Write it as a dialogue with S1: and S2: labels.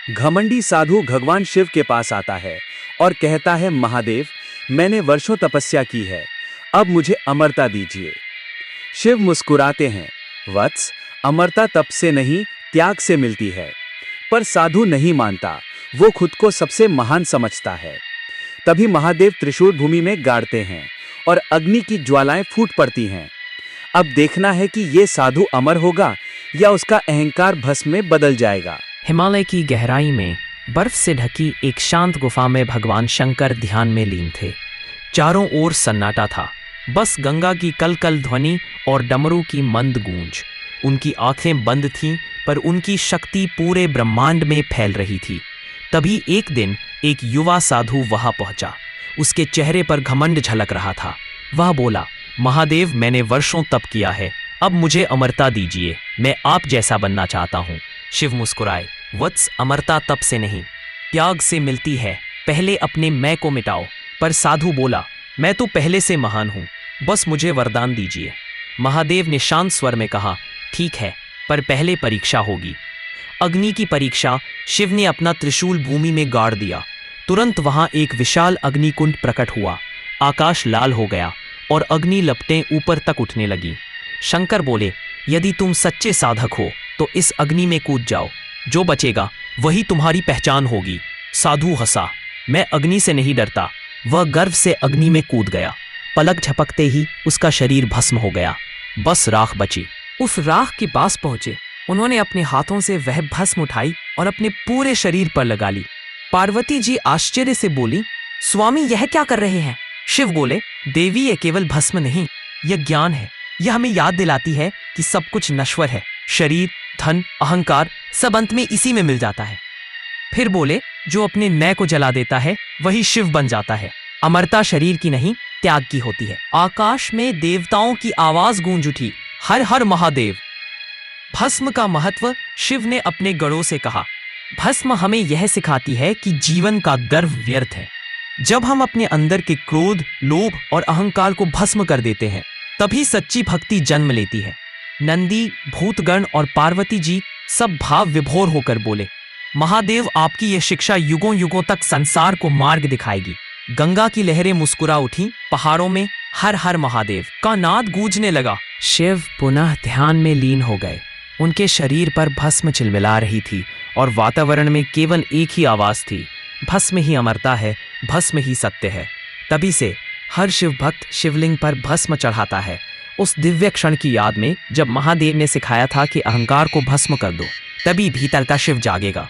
S1: घमंडी साधु भगवान शिव के पास आता है और कहता है, महादेव, मैंने वर्षों तपस्या की है, अब मुझे अमरता दीजिए। शिव मुस्कुराते हैं, वत्स, अमरता तप से नहीं, त्याग से मिलती है। पर साधु नहीं मानता, वो खुद को सबसे महान समझता है। तभी महादेव त्रिशूल भूमि में गाड़ते हैं और अग्नि की ज्वालाएं फूट पड़ती हैं। अब देखना है कि ये साधु अमर होगा या उसका अहंकार भस्म में बदल जाएगा।
S2: हिमालय की गहराई में बर्फ से ढकी एक शांत गुफा में भगवान शंकर ध्यान में लीन थे। चारों ओर सन्नाटा था, बस गंगा की कलकल ध्वनि और डमरू की मंद गूंज। उनकी आंखें बंद थीं, पर उनकी शक्ति पूरे ब्रह्मांड में फैल रही थी। तभी एक दिन एक युवा साधु वहां पहुंचा। उसके चेहरे पर घमंड झलक रहा था। वह बोला, महादेव, मैंने वर्षों तप किया है, अब मुझे अमरता दीजिए, मैं आप जैसा बनना चाहता हूँ। शिव मुस्कुराए, वत्स, अमरता तप से नहीं, त्याग से मिलती है, पहले अपने मैं को मिटाओ। पर साधु बोला, मैं तो पहले से महान हूँ, बस मुझे वरदान दीजिए। महादेव ने शांत स्वर में कहा, ठीक है, पर पहले परीक्षा होगी। अग्नि की परीक्षा। शिव ने अपना त्रिशूल भूमि में गाड़ दिया। तुरंत वहां एक विशाल अग्निकुंड प्रकट हुआ। आकाश लाल हो गया और अग्नि लपटें ऊपर तक उठने लगी। शंकर बोले, यदि तुम सच्चे साधक हो तो इस अग्नि में कूद जाओ, जो बचेगा वही तुम्हारी पहचान होगी। साधु हंसा, मैं अग्नि से नहीं डरता। वह गर्व से अग्नि में कूद गया। पलक झपकते ही उसका शरीर भस्म हो गया, बस राख बची। उस राख के पास पहुंचे, उन्होंने अपने हाथों से वह भस्म उठाई और अपने पूरे शरीर पर लगा ली। पार्वती जी आश्चर्य से बोली, स्वामी, यह क्या कर रहे हैं? शिव बोले, देवी, यह केवल भस्म नहीं, यह ज्ञान है। यह हमें याद दिलाती है कि सब कुछ नश्वर है, शरीर, धन, अहंकार, सब अंत में इसी में मिल जाता है। फिर बोले, जो अपने मैं को जला देता है वही शिव बन जाता है। अमरता शरीर की नहीं, त्याग की होती है। आकाश में देवताओं की आवाज गूंज उठी, हर हर महादेव। भस्म का महत्व। शिव ने अपने गढ़ों से कहा, भस्म हमें यह सिखाती है कि जीवन का गर्व व्यर्थ है। जब हम अपने अंदर के क्रोध, लोभ और अहंकार को भस्म कर देते हैं, तभी सच्ची भक्ति जन्म लेती है। नंदी, भूतगण और पार्वती जी सब भाव विभोर होकर बोले, महादेव, आपकी यह शिक्षा युगों युगों तक संसार को मार्ग दिखाएगी। गंगा की लहरें मुस्कुरा उठी। पहाड़ों में हर हर महादेव का नाद गूंजने लगा। शिव पुनः ध्यान में लीन हो गए। उनके शरीर पर भस्म चिलमिला रही थी और वातावरण में केवल एक ही आवाज थी, भस्म ही अमरता है, भस्म ही सत्य है। तभी से हर शिव भक्त शिवलिंग पर भस्म चढ़ाता है, उस दिव्य क्षण की याद में जब महादेव ने सिखाया था कि अहंकार को भस्म कर दो, तभी भीतर का शिव जागेगा।